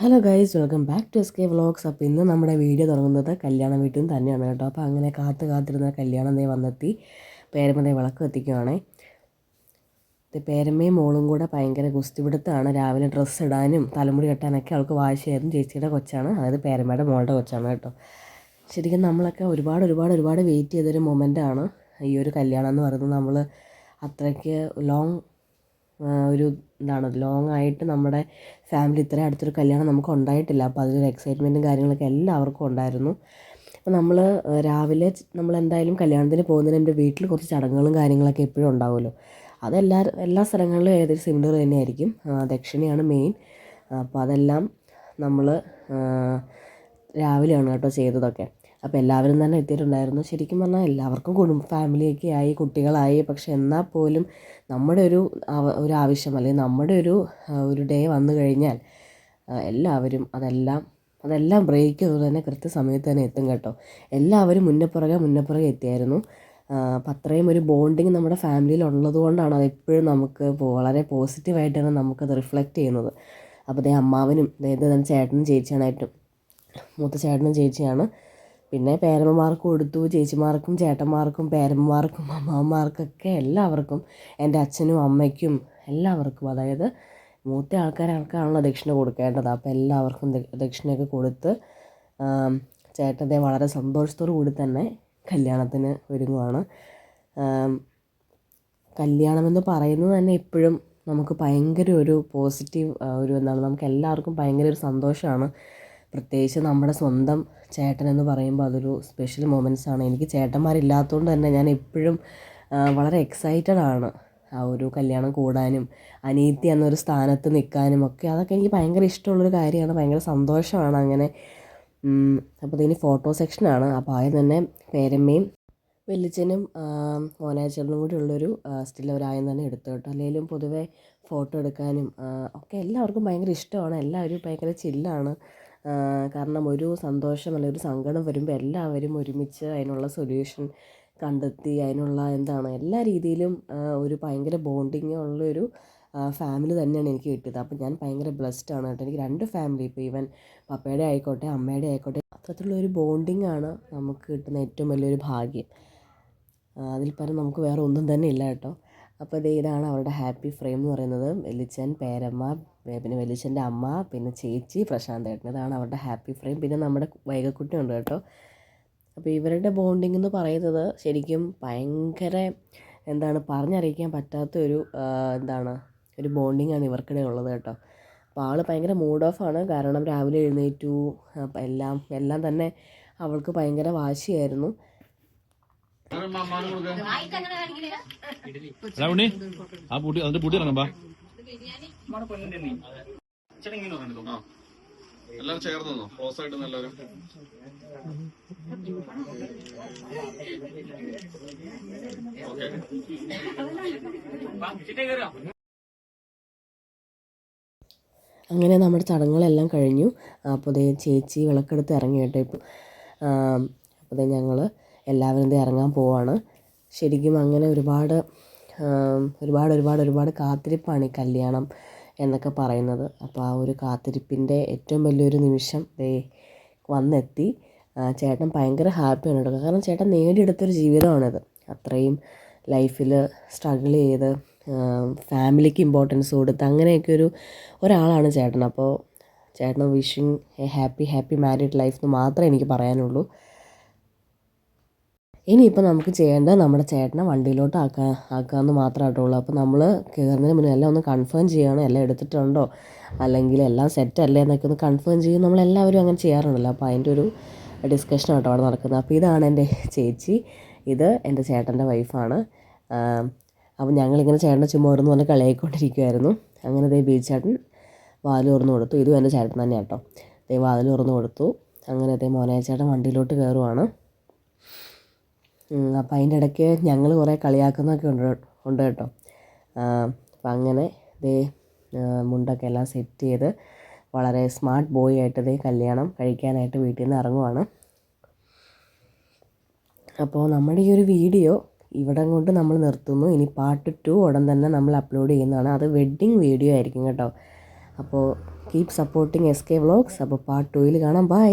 Hello guys, welcome back to S K vlogs. അപ്പോൾ ഇന്ന് നമ്മുടെ വീഡിയോ തുടങ്ങുന്നത് കല്യാണ വീട്ടിൽ നിന്ന് തന്നെയാണ് കേട്ടോ. അപ്പോൾ അങ്ങനെ കാത്തിരുന്ന കല്യാണം ദേ വന്നെത്തി. പേരമ്മ വിളക്ക് കത്തിക്കുകയാണേ. പേരമ്മയും മോളും കൂടെ ഭയങ്കര ഗുസ്തിപിടുത്തമാണ്. രാവിലെ ഡ്രസ്സ് ഇടാനും തലമുടി കെട്ടാനൊക്കെ അവൾക്ക് വാശിയായിരുന്നു. ചേച്ചിയുടെ കൊച്ചാണ്, അതായത് പേരമ്മയുടെ മോളുടെ കൊച്ചാണ് കേട്ടോ. ശരിക്കും നമ്മളൊക്കെ ഒരുപാട് വെയിറ്റ് ചെയ്തൊരു മൊമെൻ്റാണ് ഈ ഒരു കല്യാണം എന്ന് പറയുന്നത്. നമ്മൾ അത്രയ്ക്ക് ഒരു ലോങ് ആയിട്ട് നമ്മുടെ ഫാമിലി ഇത്രയും അടുത്തൊരു കല്യാണം നമുക്ക് ഉണ്ടായിട്ടില്ല. അപ്പോൾ അതിലൊരു എക്സൈറ്റ്മെൻറ്റും കാര്യങ്ങളൊക്കെ എല്ലാവർക്കും ഉണ്ടായിരുന്നു. അപ്പോൾ രാവിലെ നമ്മളെന്തായാലും കല്യാണത്തിന് പോകുന്നതിന് എൻ്റെ വീട്ടിൽ കുറച്ച് ചടങ്ങുകളും കാര്യങ്ങളൊക്കെ എപ്പോഴും ഉണ്ടാവുമല്ലോ. എല്ലാ സ്ഥലങ്ങളിലും ഏകദേശം സിമിലർ തന്നെയായിരിക്കും. ദക്ഷിണയാണ് മെയിൻ. അപ്പോൾ അതെല്ലാം നമ്മൾ രാവിലെയാണ് കേട്ടോ ചെയ്തതൊക്കെ. അപ്പോൾ എല്ലാവരും തന്നെ എത്തിയിട്ടുണ്ടായിരുന്നു. ശരിക്കും പറഞ്ഞാൽ എല്ലാവർക്കും ഫാമിലിയൊക്കെ ആയി, കുട്ടികളായി. പക്ഷെ എന്നാൽ പോലും നമ്മുടെ ഒരു ആവശ്യം അല്ലെങ്കിൽ നമ്മുടെ ഒരു ഡേ വന്നു കഴിഞ്ഞാൽ എല്ലാവരും അതെല്ലാം ബ്രേക്ക് ചെയ്ത് തന്നെ കൃത്യസമയത്ത് തന്നെ എത്തും കേട്ടോ. എല്ലാവരും മുന്നപ്പുറകെ എത്തിയായിരുന്നു. അപ്പം അത്രയും ഒരു ബോണ്ടിങ് നമ്മുടെ ഫാമിലിയിൽ ഉള്ളത് കൊണ്ടാണ് അതെപ്പോഴും നമുക്ക് വളരെ പോസിറ്റീവായിട്ടാണ് നമുക്കത് റിഫ്ലക്റ്റ് ചെയ്യുന്നത്. അപ്പോൾ അമ്മാവനും ചേട്ടനും ചേച്ചിയാണായിട്ടും, മൂത്ത ചേട്ടനും ചേച്ചിയാണ്. പിന്നെ പേരമ്മമാർക്ക് കൊടുത്തു, ചേച്ചിമാർക്കും ചേട്ടന്മാർക്കും പേരമ്മമാർക്കും അമ്മാവന്മാർക്കൊക്കെ എല്ലാവർക്കും, എൻ്റെ അച്ഛനും അമ്മയ്ക്കും എല്ലാവർക്കും, അതായത് മൂത്ത ആൾക്കാർക്കാണല്ലോ ദക്ഷിണ കൊടുക്കേണ്ടത്. അപ്പോൾ എല്ലാവർക്കും ദക്ഷിണയൊക്കെ കൊടുത്ത് ചേട്ടൻ്റെ വളരെ സന്തോഷത്തോടു കൂടി തന്നെ കല്യാണത്തിന് ഒരുങ്ങുവാണ്. കല്യാണമെന്ന് പറയുന്നത് തന്നെ എപ്പോഴും നമുക്ക് ഭയങ്കര ഒരു പോസിറ്റീവ് നമുക്ക് എല്ലാവർക്കും ഭയങ്കര ഒരു സന്തോഷമാണ്. പ്രത്യേകിച്ച് നമ്മുടെ സ്വന്തം ചേട്ടനെന്ന് പറയുമ്പോൾ അതൊരു സ്പെഷ്യൽ മൊമെൻറ്റ്സാണ്. എനിക്ക് ചേട്ടന്മാരില്ലാത്തതുകൊണ്ട് തന്നെ ഞാൻ എപ്പോഴും വളരെ എക്സൈറ്റഡ് ആണ് ആ ഒരു കല്യാണം കൂടാനും അനിയത്തി എന്നൊരു സ്ഥാനത്ത് നിൽക്കാനും ഒക്കെ. അതൊക്കെ എനിക്ക് ഭയങ്കര ഇഷ്ടമുള്ളൊരു കാര്യമാണ്, ഭയങ്കര സന്തോഷമാണ്. അങ്ങനെ അപ്പോൾ ഇനി ഫോട്ടോ സെക്ഷനാണ്. അപ്പോൾ ആദ്യം തന്നെ പേരമ്മയും വലിയച്ഛനും മോനാച്ചനും കൂടി ഉള്ളൊരു സ്റ്റിൽ അവരായും തന്നെ എടുത്തു കേട്ടോ. അല്ലെങ്കിലും പൊതുവേ ഫോട്ടോ എടുക്കാനും ഒക്കെ എല്ലാവർക്കും ഭയങ്കര ഇഷ്ടമാണ്. എല്ലാവരും ഭയങ്കര ചില്ലാണ്. കാരണം ഒരു സന്തോഷം അല്ലെങ്കിൽ ഒരു സങ്കടം വരുമ്പോൾ എല്ലാവരും ഒരുമിച്ച് അതിനുള്ള സൊല്യൂഷൻ കണ്ടെത്തി അതിനുള്ള എല്ലാ രീതിയിലും ഒരു ഭയങ്കര ബോണ്ടിങ് ഉള്ളൊരു ഫാമിലി തന്നെയാണ് എനിക്ക് കിട്ടിയത്. അപ്പോൾ ഞാൻ ഭയങ്കര ബ്ലെസ്ഡ് ആണ് കേട്ടോ. എനിക്ക് 2 ഫാമിലി, ഇപ്പോൾ ഈവൻ പപ്പയുടെ ആയിക്കോട്ടെ അമ്മയുടെ ആയിക്കോട്ടെ, അത്തരത്തിലുള്ളൊരു ബോണ്ടിങ് ആണ് നമുക്ക് കിട്ടുന്ന ഏറ്റവും വലിയൊരു ഭാഗ്യം. അതിൽ പരം നമുക്ക് വേറെ ഒന്നും തന്നെ ഇല്ല കേട്ടോ. അപ്പോൾ ഇതാണ് അവരുടെ ഹാപ്പി ഫ്രെയിം എന്ന് പറയുന്നത്. വലിയച്ഛൻ, പേരമ്മ, പിന്നെ വലിയച്ഛൻ്റെ അമ്മ, പിന്നെ ചേച്ചി, പ്രശാന്ത് ഏട്ടൻ. ഇതാണ് അവരുടെ ഹാപ്പി ഫ്രെയിം. പിന്നെ നമ്മുടെ വൈകക്കുട്ടി ഉണ്ട് കേട്ടോ. അപ്പോൾ ഇവരുടെ ബോണ്ടിങ് എന്ന് പറയുന്നത് ശരിക്കും ഭയങ്കര പറഞ്ഞറിയിക്കാൻ പറ്റാത്ത ഒരു ബോണ്ടിങ്ങാണ് ഇവർക്കിടെ ഉള്ളത് കേട്ടോ. അപ്പോൾ ആൾ ഭയങ്കര മൂഡ് ഓഫാണ്. കാരണം രാവിലെ എഴുന്നേറ്റു, അപ്പം എല്ലാം തന്നെ അവൾക്ക് ഭയങ്കര വാശിയായിരുന്നു. എല്ലാരും ചേർന്നോ ക്ലോസ് ആയിട്ട് എല്ലാവരും. അങ്ങനെ നമ്മുടെ ചടങ്ങുകളെല്ലാം കഴിഞ്ഞു. അപ്പോൾ ചേച്ചി വിളക്കെടുത്ത് ഇറങ്ങി കേട്ടോ. ഇപ്പോൾ അപ്പോൾ ഞങ്ങൾ എല്ലാവരും ഇറങ്ങാൻ പോവാണ്. ശരിക്കും അങ്ങനെ ഒരുപാട് കാത്തിരിപ്പാണ് ഈ കല്യാണം എന്നൊക്കെ പറയുന്നത്. അപ്പോൾ ആ ഒരു കാത്തിരിപ്പിൻ്റെ ഏറ്റവും വലിയൊരു നിമിഷം വന്നെത്തി. ചേട്ടൻ ഭയങ്കര ഹാപ്പിയാണ് കേട്ടോ. കാരണം ചേട്ടൻ നേടിയെടുത്തൊരു ജീവിതമാണിത്. അത്രയും ലൈഫിൽ സ്ട്രഗിൾ ചെയ്ത് ഫാമിലിക്ക് ഇമ്പോർട്ടൻസ് കൊടുത്ത് അങ്ങനെയൊക്കെ ഒരാളാണ് ചേട്ടൻ. അപ്പോൾ ചേട്ടന് wishing A happy married life എന്ന് മാത്രമേ എനിക്ക് പറയാനുള്ളൂ. ഇനിയിപ്പോൾ നമുക്ക് ചെയ്യേണ്ടത് നമ്മുടെ ചേട്ടനെ വണ്ടിയിലോട്ട് ആക്കാമെന്ന് മാത്രമായിട്ടുള്ളൂ. അപ്പോൾ നമ്മൾ കയറുന്നതിന് മുന്നേ എല്ലാം ഒന്ന് കൺഫേം ചെയ്യുകയാണ്, എല്ലാം എടുത്തിട്ടുണ്ടോ അല്ലെങ്കിൽ എല്ലാം സെറ്റല്ലേ എന്നൊക്കെ ഒന്ന് കൺഫേം ചെയ്യും. നമ്മളെല്ലാവരും അങ്ങനെ ചെയ്യാറുണ്ടല്ലോ. അപ്പോൾ അതിൻ്റെ ഒരു ഡിസ്കഷൻ ആട്ടോ അവിടെ നടക്കുന്നത്. അപ്പോൾ ഇതാണ് എൻ്റെ ചേച്ചി, ഇത് എൻ്റെ ചേട്ടൻ്റെ വൈഫാണ്. അപ്പോൾ ഞങ്ങളിങ്ങനെ ചേട്ടൻ്റെ ചുമ്മാ ഓരോന്ന് പറഞ്ഞ് കളിയായിക്കൊണ്ടിരിക്കുമായിരുന്നു. അങ്ങനെ ബീച്ചേട്ടൻ വാതിൽ തുറന്ന് കൊടുത്തു. ഇതും എൻ്റെ ചേട്ടൻ തന്നെ കേട്ടോ. വാതിൽ തുറന്ന് കൊടുത്തു. അങ്ങനെ മോനാച്ചേട്ടൻ വണ്ടിയിലോട്ട് കയറുവാണ്. അപ്പം അതിൻ്റെ ഇടയ്ക്ക് ഞങ്ങൾ കുറേ കളിയാക്കുന്നൊക്കെ ഉണ്ട് കേട്ടോ. അപ്പം അങ്ങനെ മുണ്ടൊക്കെ എല്ലാം സെറ്റ് ചെയ്ത് വളരെ സ്മാർട്ട് ബോയ് ആയിട്ട് കല്യാണം കഴിക്കാനായിട്ട് വീട്ടിൽ നിന്ന് ഇറങ്ങുവാണ്. അപ്പോൾ നമ്മുടെ ഈ ഒരു വീഡിയോ ഇവിടം കൊണ്ട് നമ്മൾ നിർത്തുന്നു. ഇനി പാർട്ട് 2 ഉടൻ തന്നെ നമ്മൾ അപ്ലോഡ് ചെയ്യുന്നതാണ്. അത് വെഡ്ഡിങ് വീഡിയോ ആയിരിക്കും കേട്ടോ. അപ്പോൾ കീപ് സപ്പോർട്ടിങ് SK വ്ളോഗ്സ്. അപ്പോൾ പാർട്ട് 2 കാണാം. ബൈ.